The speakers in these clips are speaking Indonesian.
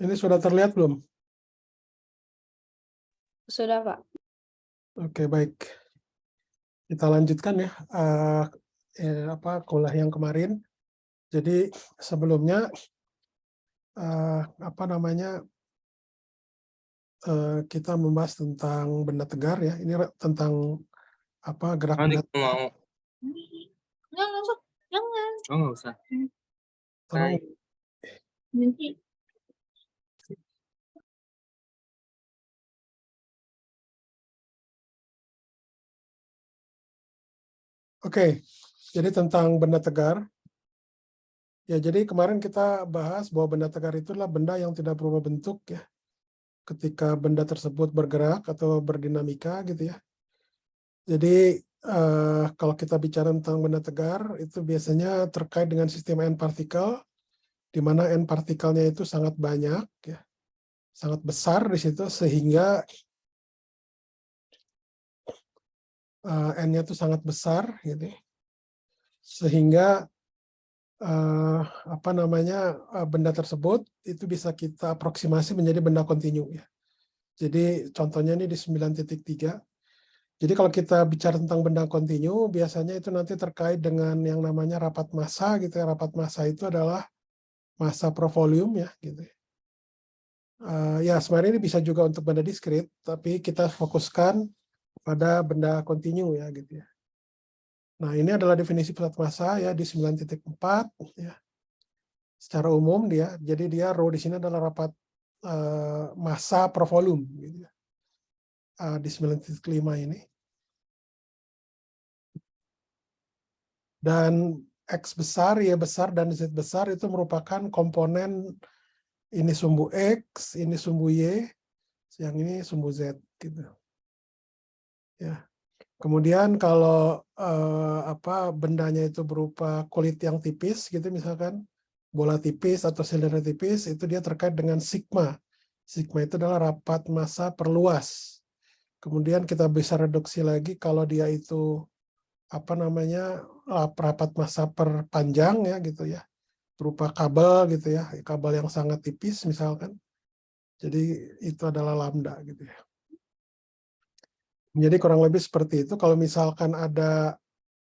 Ini sudah terlihat belum? Sudah, Pak. Oke, baik. Kita lanjutkan ya, kuliah yang kemarin. Jadi sebelumnya kita membahas tentang benda tegar ya. Ini tentang gerak Nanti benda. mau. Jangan masuk. Jangan. Oh, nggak usah. Tolong. Nanti. Oke, jadi tentang benda tegar. Ya, jadi kemarin kita bahas bahwa benda tegar itu adalah benda yang tidak berubah bentuk ya. Ketika benda tersebut bergerak atau berdinamika gitu ya. Jadi kalau kita bicara tentang benda tegar, itu biasanya terkait dengan sistem n partikel, di mana n partikelnya itu sangat banyak, ya, sangat besar di situ, sehingga n-nya itu sangat besar, gitu, sehingga benda tersebut itu bisa kita aproksimasi menjadi benda kontinu. Ya. Jadi contohnya ini di 9.3. Jadi kalau kita bicara tentang benda kontinu, biasanya itu nanti terkait dengan yang namanya rapat massa, gitu ya. Rapat massa itu adalah massa per volume ya, gitu. Ya sebenarnya ini bisa juga untuk benda diskrit, tapi kita fokuskan pada benda kontinu ya, gitu ya. Nah ini adalah definisi pusat massa ya di 9.4 ya. Secara umum dia, jadi dia rho di sini adalah rapat massa per volume, gitu ya. Di 9.5 ini. Dan X besar, Y besar, dan Z besar itu merupakan komponen ini sumbu X, ini sumbu Y, yang ini sumbu Z. Gitu. Ya. Kemudian kalau bendanya itu berupa kulit yang tipis, gitu misalkan, bola tipis atau silinder tipis, itu dia terkait dengan sigma. Sigma itu adalah rapat massa per luas. Kemudian kita bisa reduksi lagi kalau dia itu rapat massa per panjang ya gitu ya, berupa kabel gitu ya, kabel yang sangat tipis misalkan. Jadi itu adalah lambda gitu ya. Jadi kurang lebih seperti itu. Kalau misalkan ada,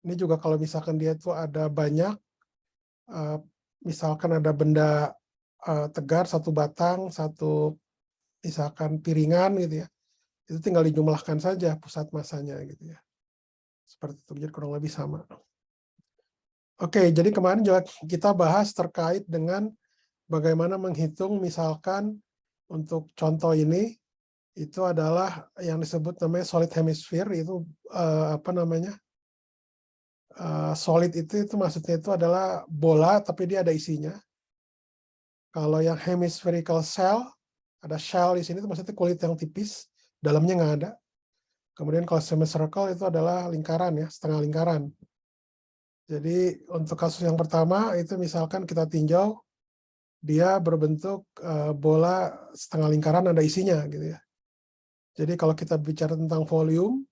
ini juga kalau misalkan dia itu ada banyak, misalkan ada benda tegar satu batang, satu misalkan piringan gitu ya, itu tinggal dijumlahkan saja pusat massanya gitu ya. Seperti itu, jadi kurang lebih sama. Oke, jadi kemarin juga kita bahas terkait dengan bagaimana menghitung misalkan untuk contoh ini, itu adalah yang disebut namanya solid hemisphere, itu solid itu maksudnya itu adalah bola tapi dia ada isinya. Kalau yang hemispherical shell, ada shell di sini itu maksudnya kulit yang tipis, dalamnya nggak ada. Kemudian kalau semicircle itu adalah lingkaran ya, setengah lingkaran. Jadi untuk kasus yang pertama itu misalkan kita tinjau, dia berbentuk bola setengah lingkaran ada isinya gitu ya. Jadi kalau kita bicara tentang volume,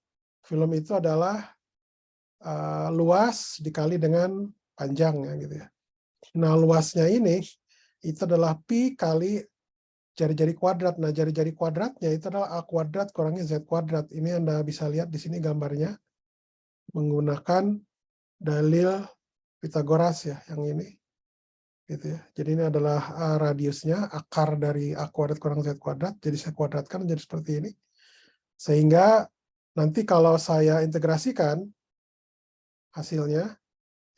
film itu adalah luas dikali dengan panjang ya gitu ya. Nah luasnya ini itu adalah pi kali jari-jari kuadrat. Nah jari-jari kuadratnya itu adalah a kuadrat kurangnya z kuadrat. Ini Anda bisa lihat di sini gambarnya menggunakan dalil Pitagoras ya yang ini. Gitu ya. Jadi ini adalah radiusnya, akar dari a kuadrat kurang z kuadrat. Jadi saya kuadratkan menjadi seperti ini. Sehingga nanti kalau saya integrasikan hasilnya,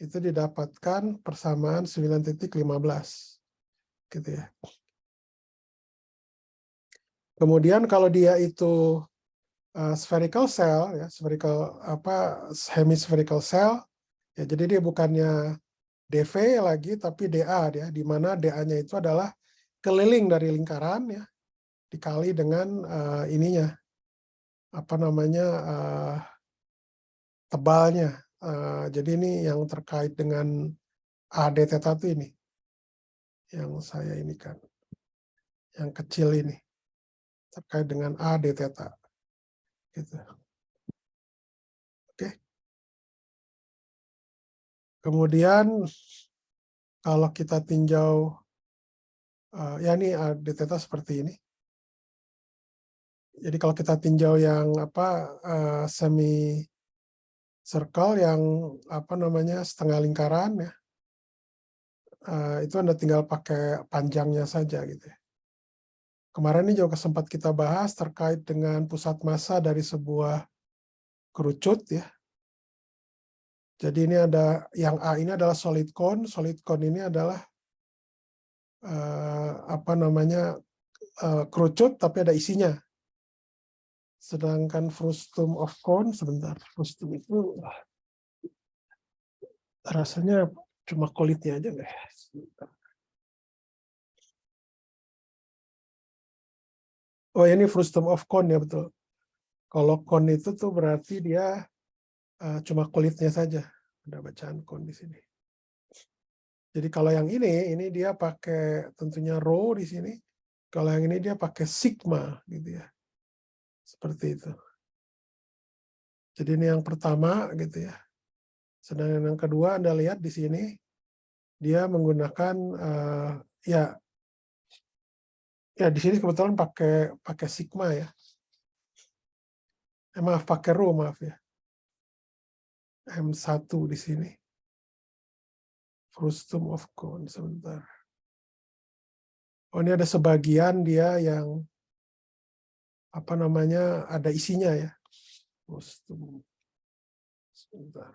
itu didapatkan persamaan 9.15. Gitu ya. Kemudian kalau dia itu spherical cell, ya, hemispherical cell, ya, jadi dia bukannya dV lagi, tapi dA, ya, di mana dA-nya itu adalah keliling dari lingkaran, ya, dikali dengan ininya, tebalnya. Jadi ini yang terkait dengan AD theta itu ini, yang saya ini kan, yang kecil ini, terkait dengan AD theta. Gitu. Oke. Kemudian kalau kita tinjau Ya ini d theta seperti ini. Jadi kalau kita tinjau yang semi circle yang setengah lingkaran ya, itu Anda tinggal pakai panjangnya saja gitu ya. Kemarin ini juga sempat kita bahas terkait dengan pusat massa dari sebuah kerucut ya. Jadi ini ada yang A ini adalah solid cone ini adalah kerucut tapi ada isinya. Sedangkan frustum of cone, sebentar, frustum itu rasanya cuma kulitnya aja nggak ya? Oh ini frustum of cone ya betul. Kalau cone itu tuh berarti dia cuma kulitnya saja. Ada bacaan cone di sini. Jadi kalau yang ini dia pakai tentunya rho di sini. Kalau yang ini dia pakai sigma gitu ya. Seperti itu. Jadi ini yang pertama gitu ya. Sedangkan yang kedua Anda lihat di sini dia menggunakan ya di sini kebetulan pakai sigma ya. Maaf pakai rho maaf ya. M1 di sini. Frustum of cone sebentar. Oh ini ada sebagian dia yang ada isinya ya. Frustum. Sebentar.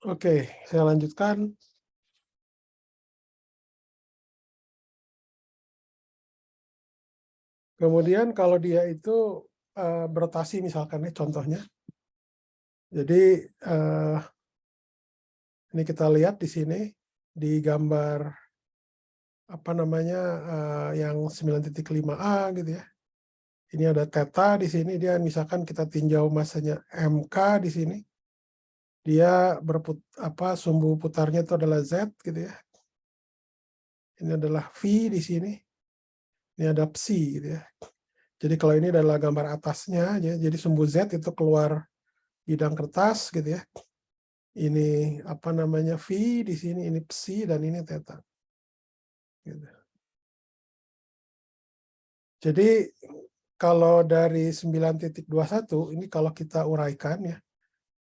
Oke, saya lanjutkan. Kemudian kalau dia itu berotasi misalkan ya contohnya. Jadi ini kita lihat di sini di gambar yang 9.5a gitu ya. Ini ada theta di sini, dia misalkan kita tinjau masanya MK di sini. Dia sumbu putarnya itu adalah Z gitu ya. Ini adalah V di sini. Ini ada psi gitu ya. Jadi kalau ini adalah gambar atasnya, ya, jadi sumbu Z itu keluar bidang kertas gitu ya. Ini V di sini, ini psi dan ini theta. Gitu. Jadi kalau dari 9.21 ini kalau kita uraikan ya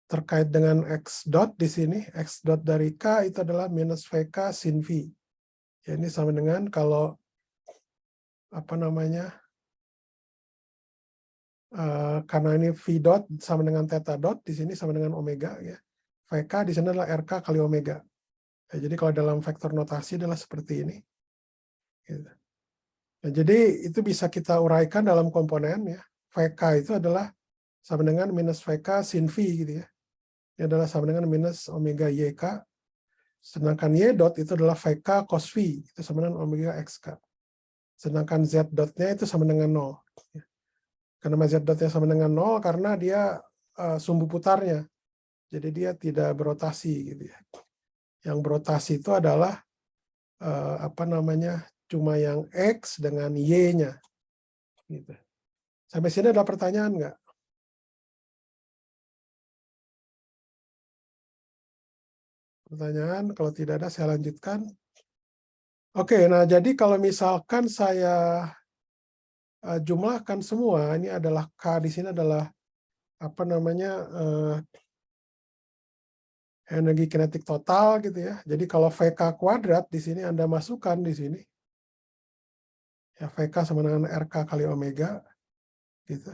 terkait dengan X dot di sini, X dot dari K itu adalah minus VK sin V. Ya, ini sama dengan kalau karena ini V dot sama dengan theta dot, di sini sama dengan omega ya. VK di sana adalah RK kali omega. Ya, jadi kalau dalam vektor notasi adalah seperti ini. Gitu. Nah, jadi itu bisa kita uraikan dalam komponen ya. VK itu adalah sama dengan minus VK sin V gitu ya. Ini adalah sama dengan minus omega YK. Sedangkan Y dot itu adalah VK cos V. Itu sama dengan omega XK. Sedangkan Z dotnya itu sama dengan 0. Kenapa Z dotnya sama dengan 0? Karena dia sumbu putarnya. Jadi dia tidak berotasi gitu ya. Yang berotasi itu adalah cuma yang X dengan Y-nya. Gitu. Sampai sini ada pertanyaan nggak? Pertanyaan, kalau tidak ada saya lanjutkan. Oke, nah jadi kalau misalkan saya jumlahkan semua, ini adalah K di sini adalah energi kinetik total gitu ya. Jadi kalau VK kuadrat di sini Anda masukkan di sini. Ya VK sama dengan RK kali omega gitu.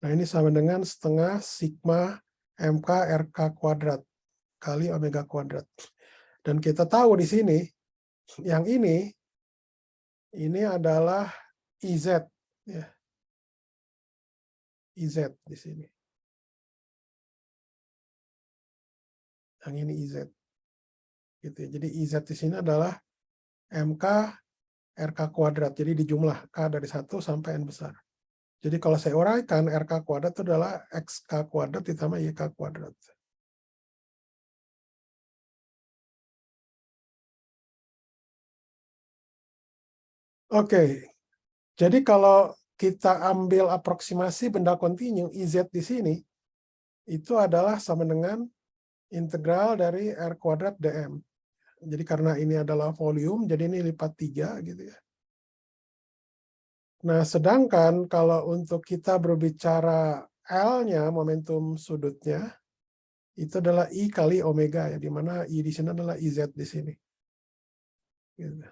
Nah, ini sama dengan setengah sigma MK RK kuadrat kali omega kuadrat. Dan kita tahu di sini yang ini adalah IZ ya. IZ di sini. Yang ini IZ. Gitu ya. Jadi IZ di sini adalah MK RK kuadrat. Jadi dijumlah K dari 1 sampai N besar. Jadi kalau saya uraikan RK kuadrat itu adalah XK kuadrat ditambah YK kuadrat. Oke, jadi kalau kita ambil aproksimasi benda kontinu, IZ di sini, itu adalah sama dengan integral dari R kuadrat dm. Jadi karena ini adalah volume, jadi ini lipat 3 gitu ya. Nah, sedangkan kalau untuk kita berbicara L-nya, momentum sudutnya, itu adalah I kali omega ya, di mana I di sini adalah IZ di sini. Gitu.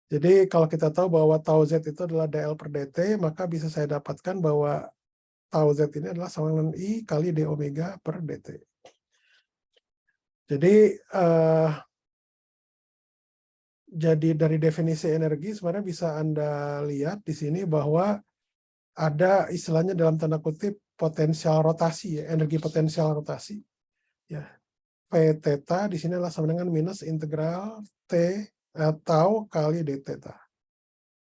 Jadi kalau kita tahu bahwa tau Z itu adalah dl per dt, maka bisa saya dapatkan bahwa tau Z ini adalah sama dengan I kali d omega per dt. Jadi dari definisi energi sebenarnya bisa Anda lihat di sini bahwa ada istilahnya dalam tanda kutip potensial rotasi ya, energi potensial rotasi. Ya. P theta di sini adalah sama dengan minus integral T tau kali d theta.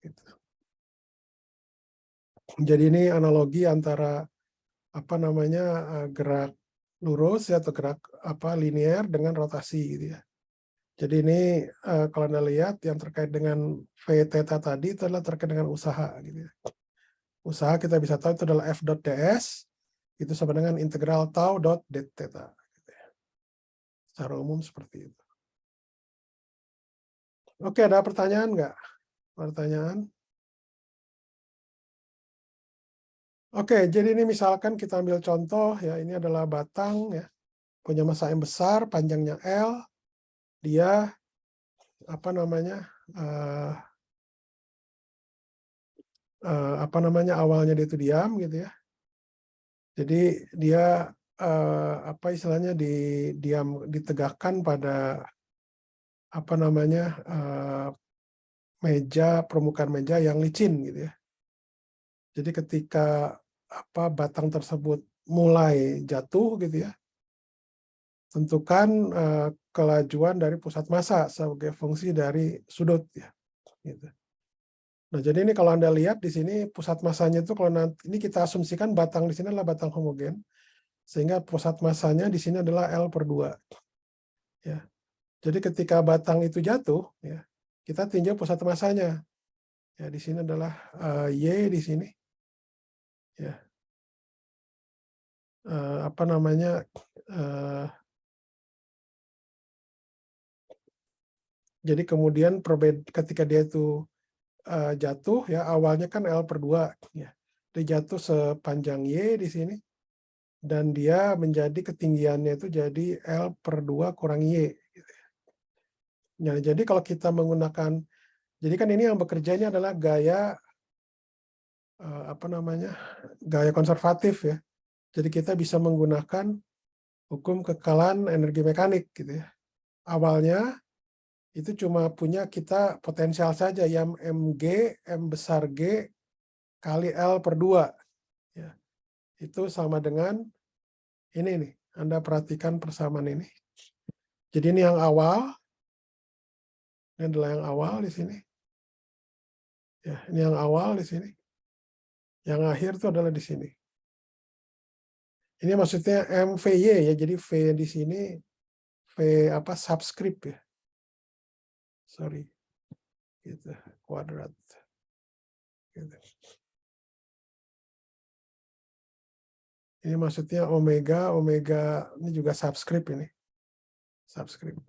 Gitu. Jadi ini analogi antara apa namanya gerak lurus ya, atau gerak linear dengan rotasi gitu ya. Jadi ini kalau Anda lihat yang terkait dengan V theta tadi itu adalah terkait dengan usaha gitu ya. Usaha kita bisa tahu itu adalah F dot ds itu sama dengan integral tau dot d theta. Gitu ya. Secara umum seperti itu. Oke, ada pertanyaan nggak? Pertanyaan? Oke, jadi ini misalkan kita ambil contoh ya, ini adalah batang ya, punya massa M besar, panjangnya L, dia apa namanya awalnya dia itu diam gitu ya. Jadi dia apa istilahnya ditegakkan pada apa namanya permukaan meja yang licin gitu ya. Jadi ketika batang tersebut mulai jatuh gitu ya, tentukan kelajuan dari pusat massa sebagai fungsi dari sudut ya. Gitu. Nah, jadi ini kalau Anda lihat di sini pusat massanya itu kalau nanti ini kita asumsikan batang di sini adalah batang homogen, sehingga pusat massanya di sini adalah L per 2. Ya. Jadi ketika batang itu jatuh, ya, kita tinjau pusat massanya. Ya, di sini adalah Y di sini. Ya. Apa namanya? Jadi kemudian ketika dia itu jatuh ya, awalnya kan L per 2 ya. Dia jatuh sepanjang Y di sini dan dia menjadi ketinggiannya itu jadi L per 2 kurang Y. Nah, jadi kalau kita menggunakan, jadi kan ini yang bekerja ini adalah gaya gaya konservatif ya. Jadi kita bisa menggunakan hukum kekekalan energi mekanik gitu ya. Awalnya itu cuma punya kita potensial saja yang mg, m besar G kali L per 2. Ya. Itu sama dengan ini nih. Anda perhatikan persamaan ini. Jadi ini yang awal. Ini adalah yang awal di sini. Ya, ini yang awal di sini. Yang akhir itu adalah di sini. Ini maksudnya MVY ya. Jadi V di sini V subscript ya. Sorry. Gitu, kuadrat. Gitu. Ini maksudnya omega ini juga subscript ini. Subscript.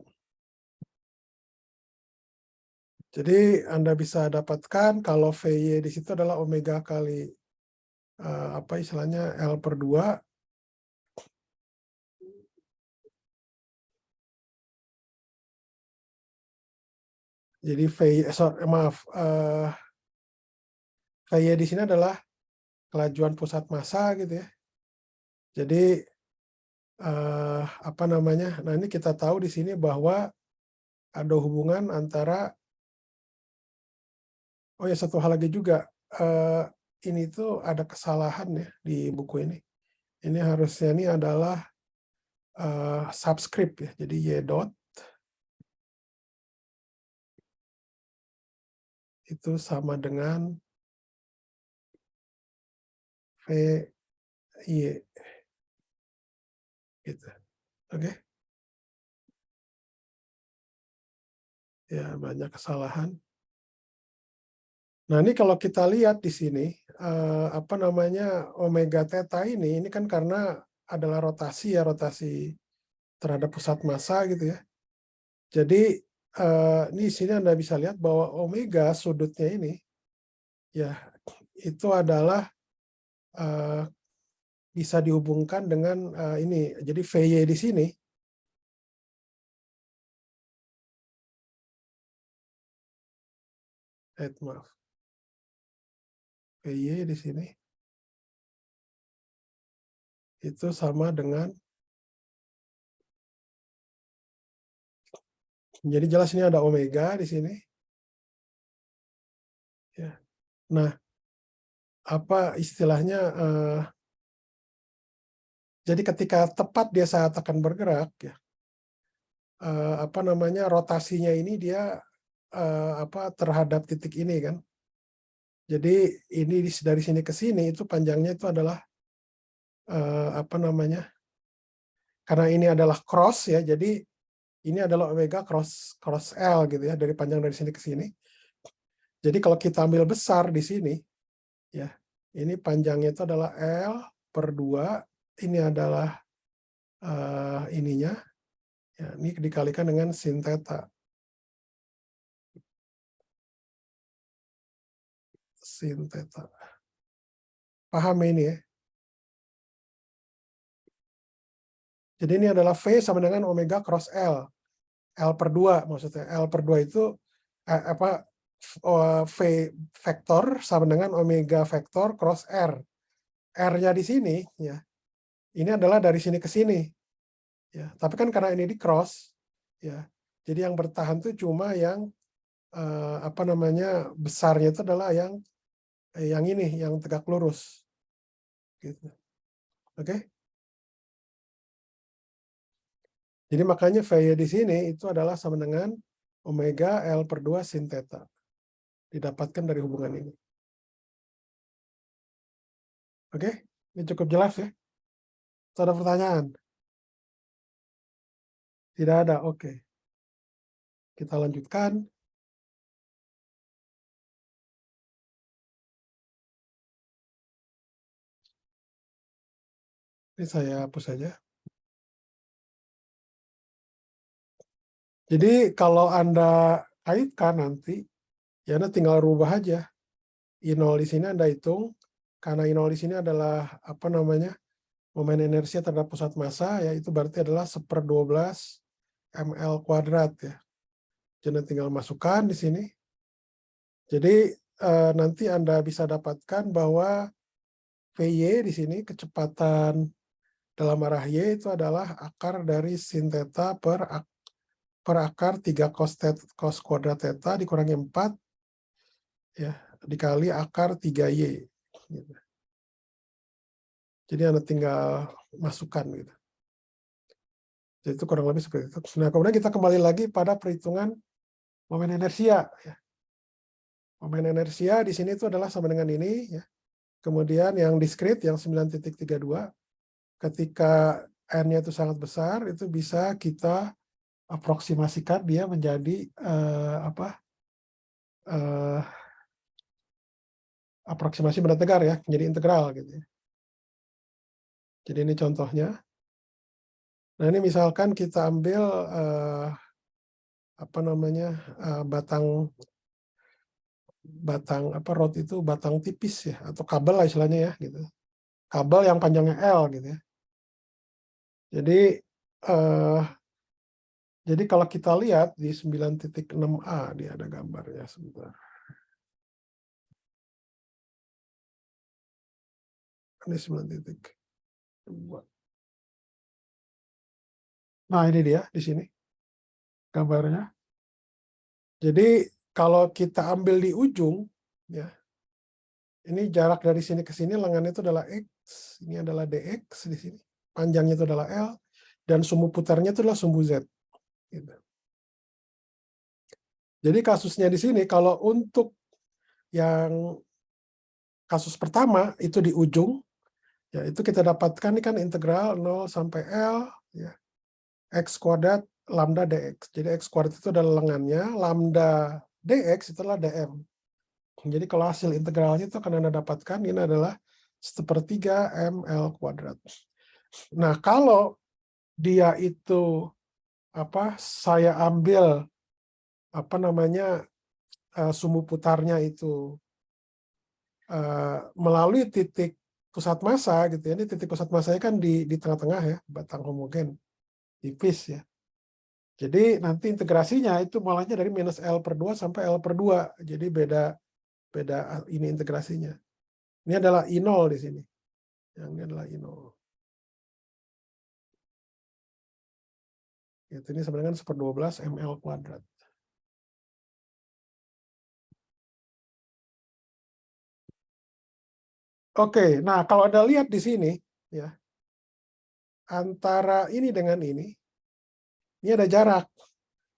Jadi Anda bisa dapatkan kalau VY di situ adalah omega kali istilahnya L per 2. Jadi VY di sini adalah kelajuan pusat massa gitu ya. Jadi nah ini kita tahu di sini bahwa ada hubungan antara satu hal lagi juga, ini tuh ada kesalahan ya di buku ini. Ini harusnya ini adalah subscript ya. Jadi Y dot itu sama dengan VY gitu. Oke. Ya, banyak kesalahan. Nah, ini kalau kita lihat di sini apa namanya omega theta ini kan karena adalah rotasi ya, rotasi terhadap pusat massa gitu ya. Jadi di sini Anda bisa lihat bahwa omega sudutnya ini ya itu adalah bisa dihubungkan dengan ini. Jadi VY di sini maaf. VY di sini itu sama dengan, jadi jelas ini ada omega di sini. Ya. Nah, apa istilahnya? Jadi ketika tepat dia saat akan bergerak, ya, apa namanya rotasinya ini dia apa terhadap titik ini kan. Jadi ini dari sini ke sini itu panjangnya itu adalah apa namanya? Karena ini adalah cross ya, jadi ini adalah omega cross L gitu ya, dari panjang dari sini ke sini. Jadi kalau kita ambil besar di sini, ya, ini panjangnya itu adalah L per 2, ini adalah ininya, ya, ini dikalikan dengan sin theta. Sin theta. Paham ini ya? Jadi ini adalah V sama dengan omega cross L. L per 2 maksudnya. L per 2 itu apa V vektor sama dengan omega vektor cross R. R-nya di sini ya. Ini adalah dari sini ke sini. Ya, tapi kan karena ini di cross ya. Jadi yang bertahan itu cuma yang apa namanya besarnya itu adalah yang ini yang tegak lurus. Gitu. Oke? Jadi makanya VY di sini itu adalah sama dengan omega L per 2 sin theta. Didapatkan dari hubungan ini. Oke? Ini cukup jelas ya? Ada pertanyaan? Tidak ada? Oke. Kita lanjutkan. Ini saya hapus saja. Jadi kalau Anda kaitkan nanti, ya Anda tinggal rubah aja. I0 di sini Anda hitung, karena I0 di sini adalah apa namanya momen inersia terhadap pusat massa, ya itu berarti adalah 1/12 ml kuadrat ya. Jadi tinggal masukkan di sini. Jadi nanti Anda bisa dapatkan bahwa VY di sini kecepatan dalam arah Y itu adalah akar dari sin theta per akar 3 cos kuadrat theta dikurangi 4 ya dikali akar 3Y. Gitu. Jadi Anda tinggal masukkan gitu. Jadi itu kurang lebih seperti itu. Nah, kemudian kita kembali lagi pada perhitungan momen inersia. Ya. Momen inersia di sini itu adalah sama dengan ini. Ya. Kemudian yang diskrit, yang 9.32, ketika N-nya itu sangat besar, itu bisa kita aproksimasikan dia menjadi aproksimasi benda tegar ya, menjadi integral gitu ya. Jadi ini contohnya. Nah ini misalkan kita ambil apa namanya batang apa rod itu batang tipis ya atau kabel lah istilahnya ya gitu. Kabel yang panjangnya L gitu ya. Jadi kalau kita lihat di 9.6a dia ada gambarnya sebentar. Ini 9.2. Nah ini dia di sini gambarnya. Jadi kalau kita ambil di ujung, ya, ini jarak dari sini ke sini lengan itu adalah X, ini adalah DX di sini, panjangnya itu adalah L. dan sumbu putarnya itu adalah sumbu Z. Gitu. Jadi kasusnya di sini, kalau untuk yang kasus pertama itu di ujung, ya itu kita dapatkan ini kan integral 0 sampai L, ya, X kuadrat lambda dx. Jadi X kuadrat itu adalah lengannya, lambda dx itu adalah dm. Jadi kalau hasil integralnya itu akan Anda dapatkan, ini adalah 1/3 ml kuadrat. Nah, kalau dia itu saya ambil sumbu putarnya itu melalui titik pusat massa gitu ya. Ini titik pusat massanya kan di tengah-tengah ya, batang homogen tipis ya. Jadi nanti integrasinya itu malahnya dari minus L/2 sampai L/2. Jadi beda ini integrasinya. Ini adalah I0 di sini. Yang ini adalah I0. Ini sebenarnya 1/12 ml kuadrat. Oke, nah kalau Anda lihat di sini, ya, antara ini dengan ini ada jarak.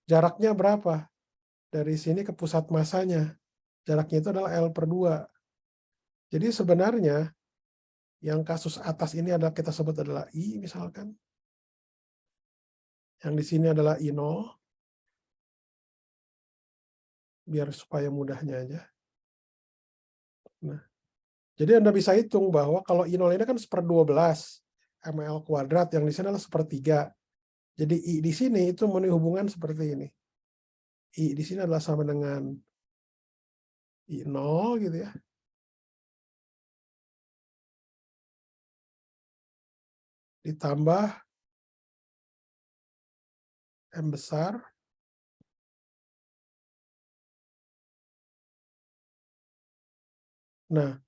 Jaraknya berapa? Dari sini ke pusat massanya. Jaraknya itu adalah L/2. Jadi sebenarnya yang kasus atas ini adalah kita sebut adalah I misalkan. Yang di sini adalah I0. Biar supaya mudahnya aja. Nah, jadi Anda bisa hitung bahwa kalau I0 ini kan 1/12 ml kuadrat, yang di sini adalah 1/3. Jadi I di sini itu memiliki hubungan seperti ini. I di sini adalah sama dengan I0 gitu ya. Ditambah M besar. Nah,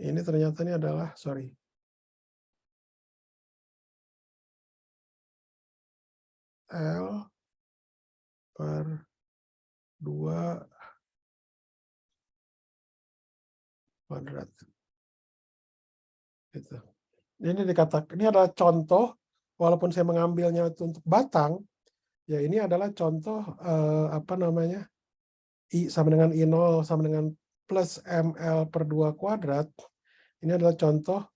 ini ternyata ini adalah, L per 2 kuadrat. Gitu. Ini dikatakan, ini adalah contoh, walaupun saya mengambilnya itu untuk batang, ya ini adalah contoh I sama dengan I0 sama dengan plus ml/2 kuadrat. Ini adalah contoh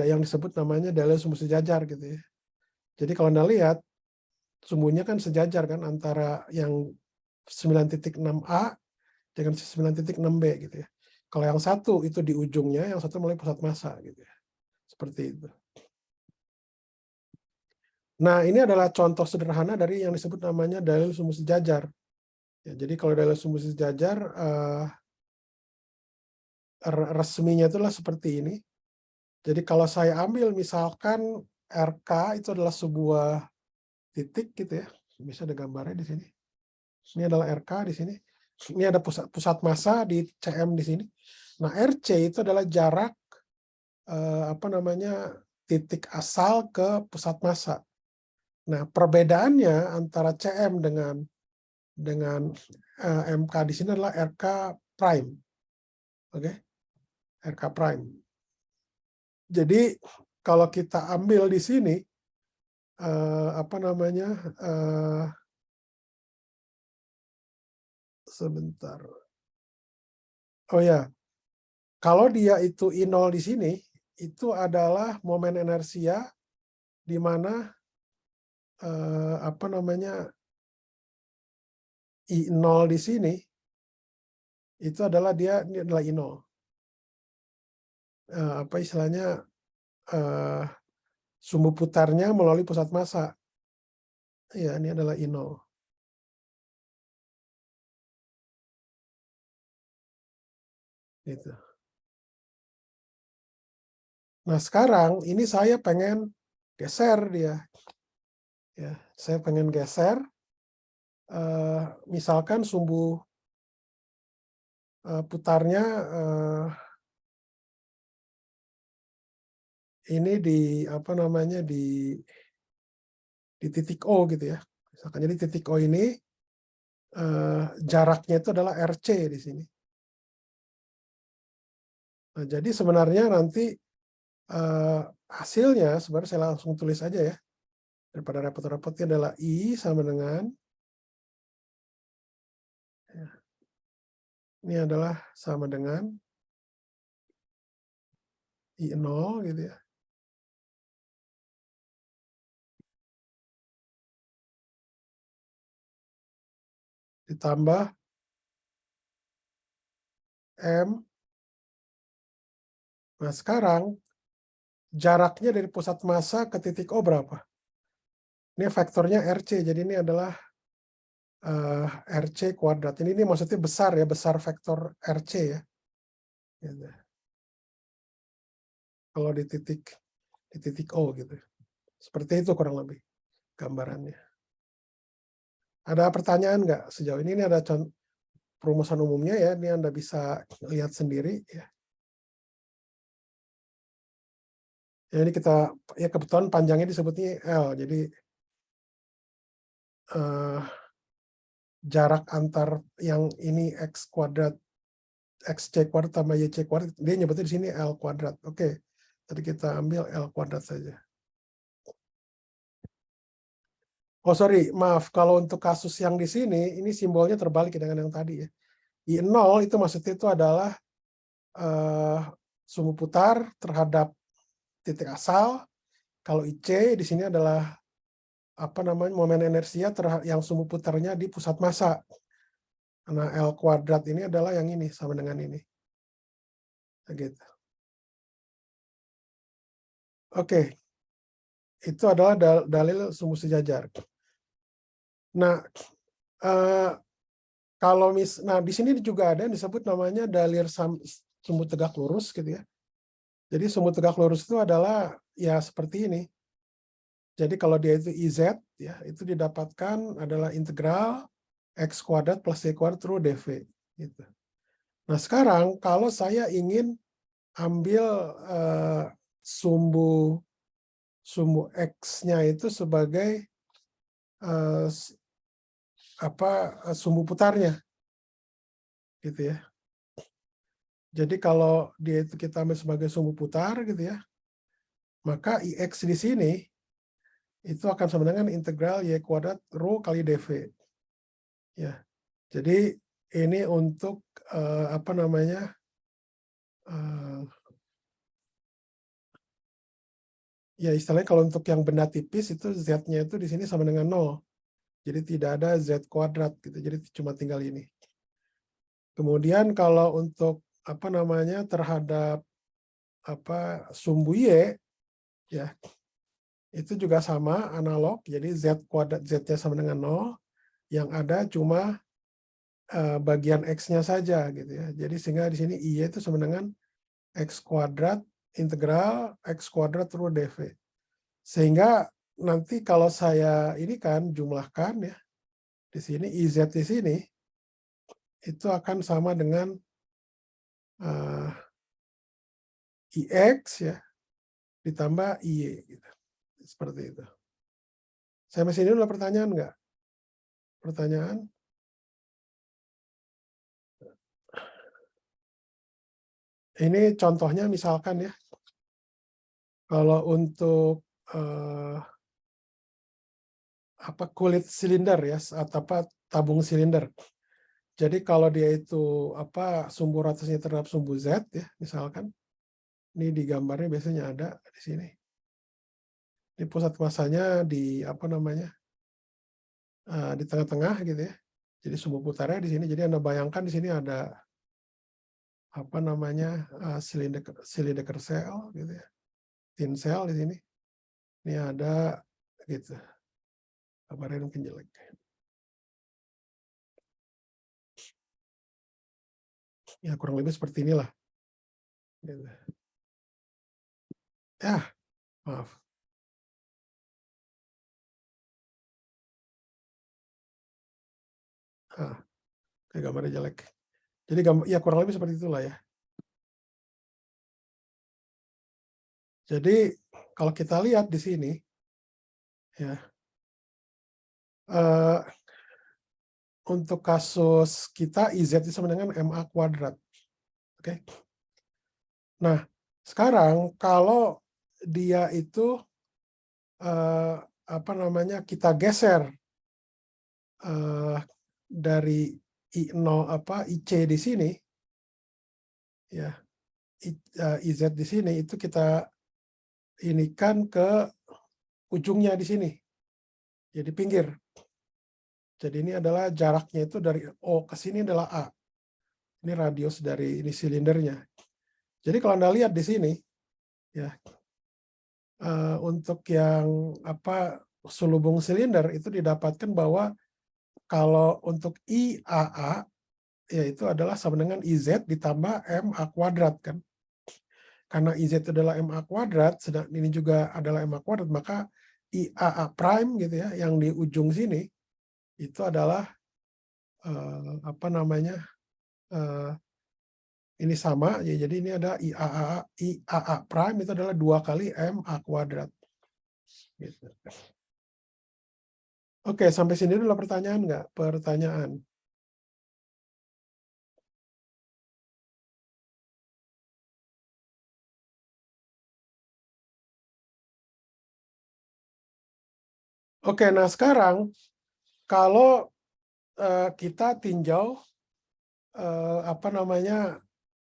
yang disebut namanya dalil sumbu sejajar gitu ya. Jadi kalau Anda lihat, sumbunya kan sejajar kan antara yang 9.6a dengan 9.6b gitu ya. Kalau yang satu itu di ujungnya, yang satu mulai pusat massa gitu ya. Seperti itu. Nah, ini adalah contoh sederhana dari yang disebut namanya dalil sumbu sejajar. Ya, jadi kalau dalil sumbu sejajar resminya itulah seperti ini. Jadi kalau saya ambil misalkan RK itu adalah sebuah titik gitu ya. Bisa ada gambarnya di sini. Ini adalah RK di sini. Ini ada pusat massa di CM di sini. Nah, RC itu adalah jarak titik asal ke pusat massa. Nah, perbedaannya antara CM dengan MK di sini adalah RK prime. Oke. RK prime. Jadi kalau kita ambil di sini sebentar. Oh ya. Kalau dia itu I0 di sini, itu adalah momen inersia di mana I0 di sini itu adalah ini adalah I0. Istilahnya sumbu putarnya melalui pusat massa. Ya, ini adalah I0. Gitu. Nah, sekarang ini saya pengen geser dia. Ya, saya pengen geser. Misalkan sumbu putarnya ini di di titik O gitu ya. Misalkan jadi titik O ini jaraknya itu adalah RC di sini. Nah, jadi sebenarnya nanti hasilnya sebenarnya saya langsung tulis aja ya. Daripada repot-repot ini adalah I sama dengan, ya, ini adalah sama dengan I0 gitu ya. Ditambah M. Nah, sekarang jaraknya dari pusat massa ke titik O berapa? Ini vektornya RC, jadi ini adalah RC kuadrat. Ini maksudnya besar ya, besar vektor RC ya. Gitu. Kalau di titik O gitu. Seperti itu kurang lebih gambarannya. Ada pertanyaan nggak sejauh ini? Ini ada perumusan umumnya ya. Ini Anda bisa lihat sendiri ya. Ya, ini kita ya kebetulan panjangnya disebutnya L. Jadi jarak antar yang ini X kuadrat, XC kuadrat tambah YC kuadrat, dia nyebutnya di sini L kuadrat. Oke, tadi kita ambil L kuadrat saja. Oh sorry, maaf. Kalau untuk kasus yang di sini, ini simbolnya terbalik dengan yang tadi ya. I0 itu maksudnya itu adalah sumbu putar terhadap titik asal. Kalau IC di sini adalah momen inersia yang sumbu putarnya di pusat massa. Nah, L kuadrat ini adalah yang ini sama dengan ini. Gitu. Oke. Itu adalah dalil sumbu sejajar. Nah, di sini juga ada yang disebut namanya dalil sumbu tegak lurus gitu ya. Jadi sumbu tegak lurus itu adalah ya seperti ini. Jadi kalau dia itu IZ ya, itu didapatkan adalah integral X kuadrat plus Y kuadrat rho dV gitu. Nah, sekarang kalau saya ingin ambil sumbu X-nya itu sebagai sumbu putarnya gitu ya. Jadi kalau dia itu kita ambil sebagai sumbu putar gitu ya, maka IX di sini itu akan sama dengan integral Y kuadrat rho kali dV. Ya. Jadi ini untuk ya istilahnya kalau untuk yang benda tipis itu Z-nya itu di sini sama dengan 0. Jadi tidak ada Z kuadrat gitu. Jadi cuma tinggal ini. Kemudian kalau untuk terhadap sumbu Y ya, itu juga sama analog. Jadi Z kuadrat Z-nya sama dengan 0. Yang ada cuma bagian X-nya saja gitu ya. Jadi sehingga di sini Y itu sama dengan X kuadrat integral X kuadrat rho dV. Sehingga nanti kalau saya ini kan jumlahkan ya, di sini IZ di sini itu akan sama dengan IX ya ditambah IY gitu. Seperti itu. Saya masih ini ada pertanyaan nggak? Pertanyaan? Ini contohnya misalkan ya, kalau untuk kulit silinder ya atau tabung silinder. Jadi kalau dia itu sumbu rotasnya terhadap sumbu Z ya misalkan, ini di gambarnya biasanya ada di sini. Ini pusat massanya di di tengah-tengah gitu ya. Jadi sumbu putarnya di sini. Jadi Anda bayangkan di sini ada cylinder cell gitu ya. Thin cell di sini. Ini ada gitu. Gambarnya mungkin jelek. Ya kurang lebih seperti inilah. Gitu. Ya, maaf. Gambarnya jelek. Jadi ya kurang lebih seperti itulah ya. Jadi kalau kita lihat di sini ya untuk kasus kita IZ sama dengan MA kuadrat. Oke. Nah, sekarang kalau dia itu kita geser dari IC di sini, ya, IZ di sini, itu kita inikan ke ujungnya di sini, jadi pinggir. Jadi ini adalah jaraknya itu dari O ke sini adalah A. Ini radius dari ini silindernya. Jadi kalau Anda lihat di sini, ya, untuk yang selubung silinder itu didapatkan bahwa kalau untuk IAA, yaitu adalah sama dengan IZ ditambah MA kuadrat, kan. Karena IZ itu adalah MA kuadrat, sedang ini juga adalah MA kuadrat, maka IAA prime gitu ya, yang di ujung sini itu adalah ini sama, ya, jadi ini ada IAA prime itu adalah 2 kali MA kuadrat. Gitu. Oke, sampai sini dulu pertanyaan nggak? Pertanyaan. Oke, nah sekarang kalau kita tinjau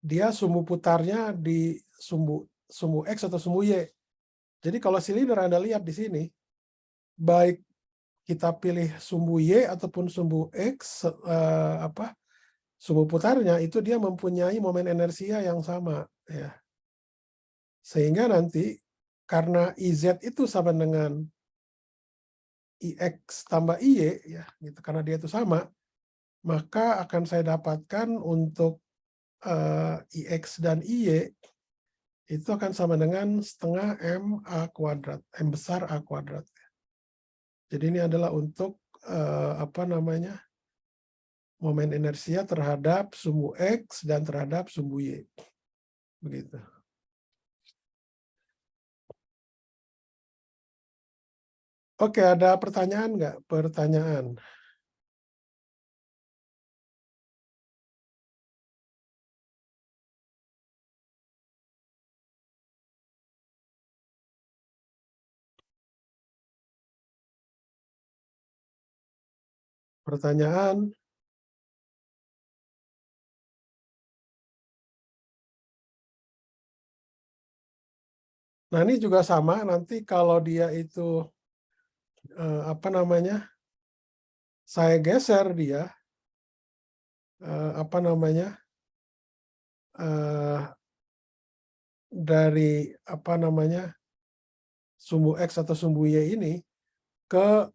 dia sumbu putarnya di sumbu X atau sumbu Y. Jadi kalau silinder Anda lihat di sini, baik kita pilih sumbu Y ataupun sumbu X, sumbu putarnya itu dia mempunyai momen inersia yang sama, ya. Sehingga nanti karena IZ itu sama dengan IX tambah IY, ya, gitu, karena dia itu sama, maka akan saya dapatkan untuk IX dan IY itu akan sama dengan setengah MA kuadrat, M besar A kuadrat. Jadi ini adalah untuk momen inersia terhadap sumbu X dan terhadap sumbu Y. Begitu. Oke, ada pertanyaan nggak? Pertanyaan. Pertanyaan. Nah, ini juga sama, nanti kalau dia itu saya geser dia dari sumbu X atau sumbu Y ini ke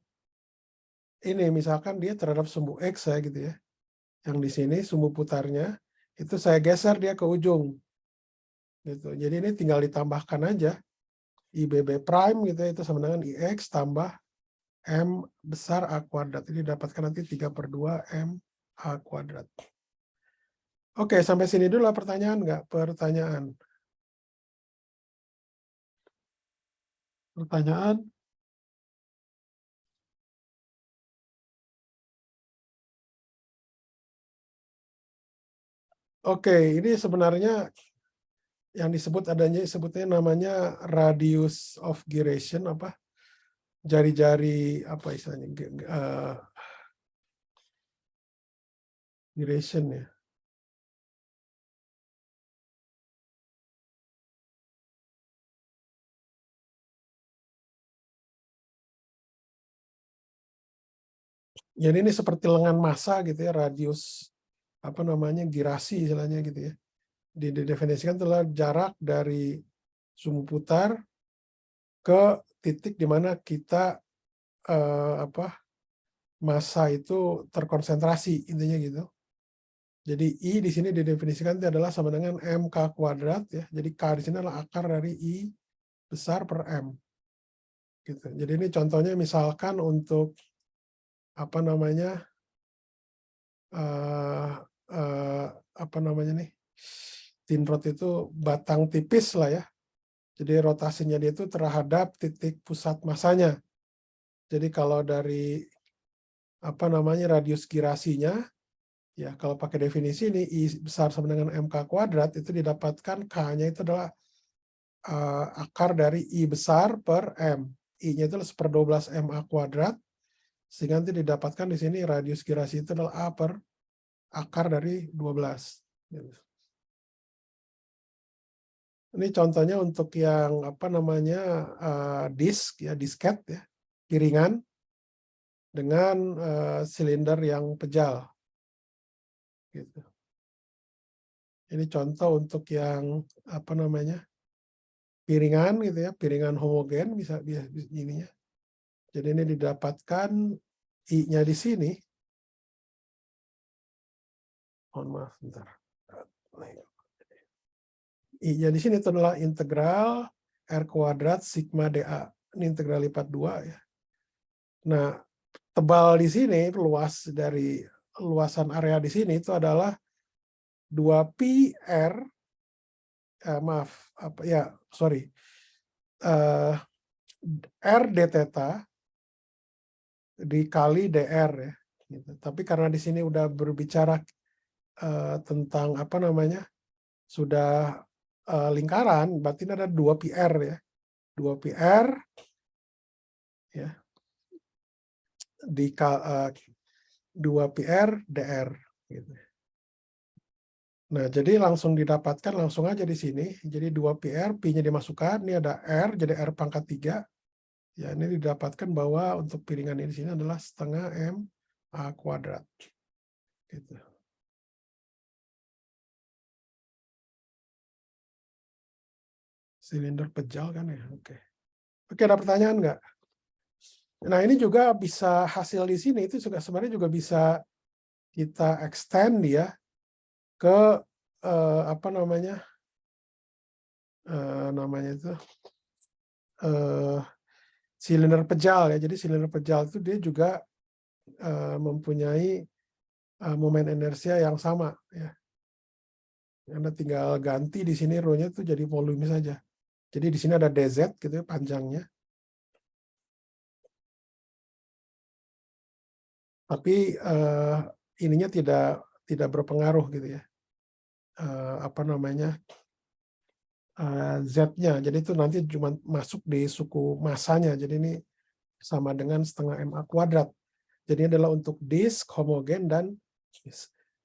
ini, misalkan dia terhadap sumbu X ya, gitu ya, yang di sini sumbu putarnya itu saya geser dia ke ujung gitu. Jadi ini tinggal ditambahkan aja IBB prime gitu ya, itu sama dengan IX tambah M besar A kuadrat. Ini dapatkan nanti 3/2 M A kuadrat. Oke, sampai sini dulu lah pertanyaan nggak? Pertanyaan. Pertanyaan. Oke, ini sebenarnya yang disebutnya namanya radius of gyration, jari-jari istilahnya gyration ya. Jadi ini seperti lengan massa gitu ya, radius girasi istilahnya gitu ya. Didefinisikan adalah jarak dari sumbu putar ke titik di mana kita massa itu terkonsentrasi, intinya gitu. Jadi I di sini didefinisikan itu adalah sama dengan MK kuadrat ya. Jadi K di sini adalah akar dari I besar per M. Gitu. Jadi ini contohnya misalkan untuk thin rod itu batang tipis lah ya. Jadi rotasinya dia itu terhadap titik pusat massanya. Jadi kalau dari radius girasinya, ya kalau pakai definisi ini I besar sama dengan MK kuadrat, itu didapatkan K-nya itu adalah akar dari I besar per M. I-nya itu 1/12 MA kuadrat, sehingga nanti didapatkan di sini radius girasi itu adalah A per akar dari 12. Ini contohnya untuk yang apa namanya disk ya, disket ya, piringan dengan silinder yang pejal. Gitu. Ini contoh untuk yang apa namanya piringan gitu ya, piringan homogen bisa ininya. Jadi ini didapatkan I-nya di sini. Mohon maaf, bentar. I-nya di sini itu adalah integral R kuadrat sigma dA. Ini integral lipat 2 ya. Nah, tebal di sini, luasan area di sini itu adalah 2pi R, R d theta dikali dr ya. Gitu. Tapi karena di sini udah berbicara tentang apa namanya, sudah lingkaran, berarti ada 2pi R ya. 2pi R ya, 2pi R dr gitu. Nah, jadi langsung didapatkan langsung aja di sini. Jadi 2pi R, pi-nya dimasukkan, ini ada R, jadi R pangkat 3. Ya, ini didapatkan bahwa untuk piringan ini di sini adalah setengah M A kuadrat. Gitu. Silinder pejal kan ya, oke. Oke, ada pertanyaan nggak? Nah, ini juga bisa hasil di sini itu juga sebenarnya juga bisa kita extend ya ke apa namanya itu silinder pejal ya. Jadi silinder pejal itu dia juga mempunyai momen inersia yang sama ya. Anda tinggal ganti di sini rho-nya itu jadi volume saja. Jadi di sini ada dz gitu ya panjangnya. Tapi ininya tidak berpengaruh gitu ya. Apa namanya? Z-nya. Jadi itu nanti cuma masuk di suku masanya. Jadi ini sama dengan setengah MA kuadrat. Jadi ini adalah untuk disk homogen dan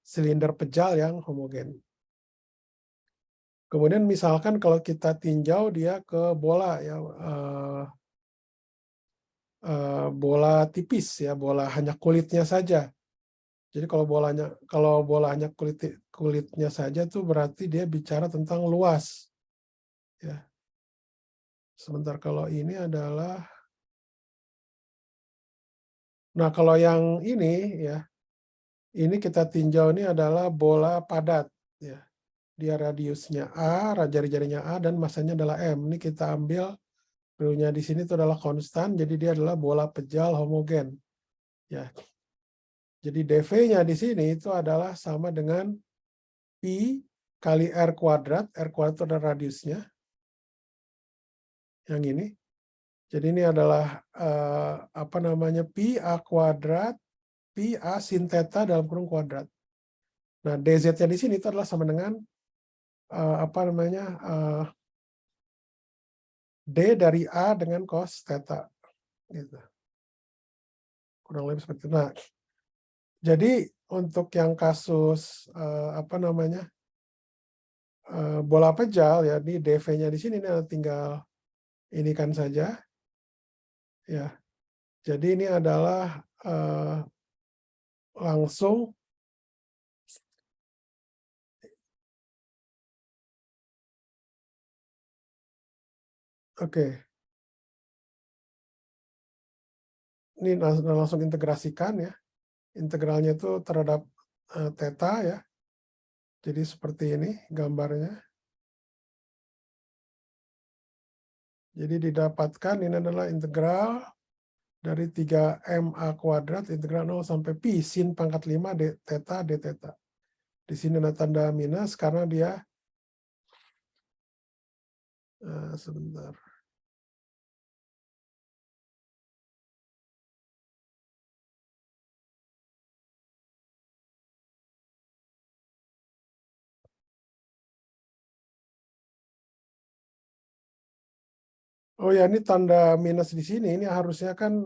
silinder pejal yang homogen. Kemudian misalkan kalau kita tinjau dia ke bola ya, bola tipis ya, bola hanya kulitnya saja. Jadi kalau bola hanya kulitnya saja tuh berarti dia bicara tentang luas. Ya. Sebentar kalau ini adalah, nah kalau yang ini ya, ini kita tinjau ini adalah bola padat ya. Dia radiusnya A, jari-jarinya A dan masanya adalah M. Ini kita ambil rho-nya di sini itu adalah konstan, jadi dia adalah bola pejal homogen. Ya. Jadi dV-nya di sini itu adalah sama dengan pi kali R kuadrat. R kuadrat itu adalah radiusnya. Yang ini. Jadi ini adalah apa namanya pi A kuadrat pi A sin theta dalam kurung kuadrat. Nah, dz-nya di sini itu adalah sama dengan apa namanya d dari A dengan cos theta. Gitu. Kurang lebih seperti itu. Nah, jadi untuk yang kasus apa namanya bola pejal ya, di dv-nya di sini tinggal ini kan saja ya. Jadi ini adalah langsung oke. Ini langsung integrasikan ya. Integralnya itu terhadap theta ya. Jadi seperti ini gambarnya. Jadi didapatkan ini adalah integral dari 3MA kuadrat integral 0 sampai pi sin pangkat 5 d theta d theta. Di sini ada tanda minus karena dia sebentar. Oh ya, ini tanda minus di sini. Ini harusnya kan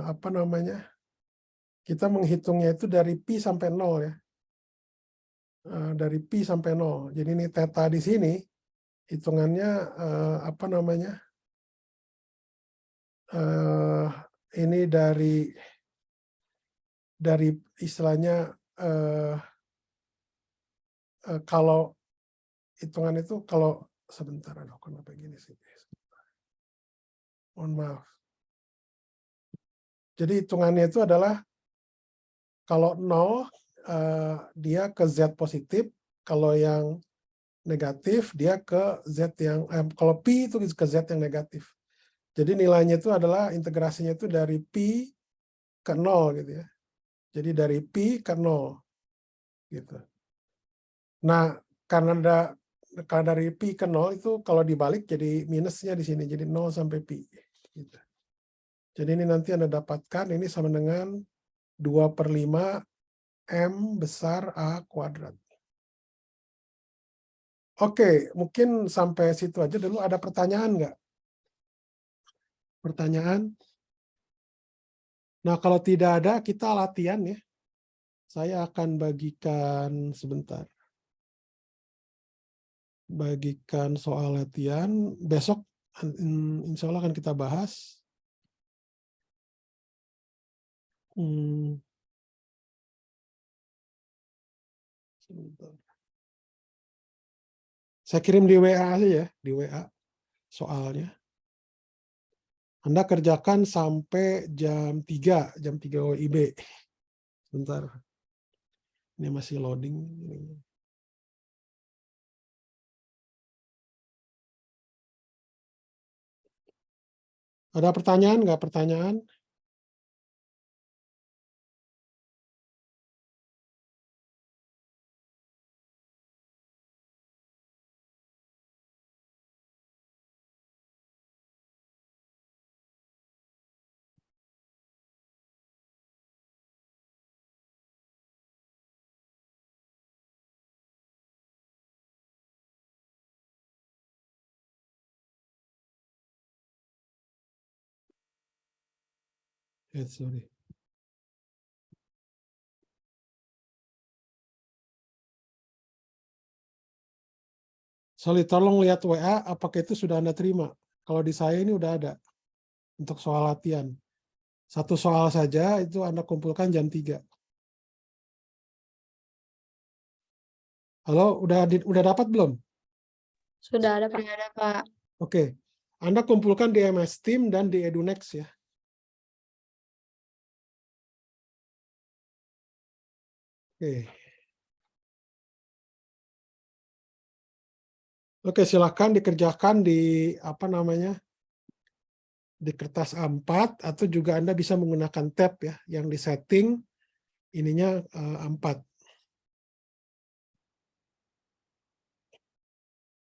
apa namanya? Kita menghitungnya itu dari pi sampai 0 ya. Dari pi sampai 0. Jadi ini theta di sini hitungannya apa namanya? Ini dari istilahnya kalau hitungan itu kalau sebentar, aduh kenapa gini sih? Mohon maaf. Jadi hitungannya itu adalah kalau 0 dia ke Z positif, kalau yang negatif dia ke Z yang kalau pi itu ke Z yang negatif. Jadi nilainya itu adalah integrasinya itu dari pi ke 0 gitu ya. Jadi dari pi ke 0 gitu. Nah, karena dari pi ke 0 itu kalau dibalik jadi minusnya di sini, jadi 0 sampai pi gitu. Jadi ini nanti Anda dapatkan ini sama dengan 2/5 M besar A kuadrat. Oke, mungkin sampai situ aja dulu. Ada pertanyaan nggak? Pertanyaan? Nah, kalau tidak ada, kita latihan ya. Saya akan bagikan sebentar. Bagikan soal latihan. Besok, insya Allah akan kita bahas. Sebentar. Saya kirim di WA aja ya, di WA soalnya. Anda kerjakan sampai jam 3 WIB. Sebentar. Ini masih loading. Ada pertanyaan nggak? Pertanyaan? Sorry. Sorry, tolong lihat WA, apakah itu sudah Anda terima? Kalau di saya ini udah ada untuk soal latihan. Satu soal saja itu Anda kumpulkan jam 3. Halo, udah dapat belum? Sudah ada, Pak. Oke. Anda kumpulkan di MS Team dan di EduNext ya. Oke. Oke, silakan dikerjakan di apa namanya? Di kertas A4 atau juga Anda bisa menggunakan tab ya yang disetting ininya A4.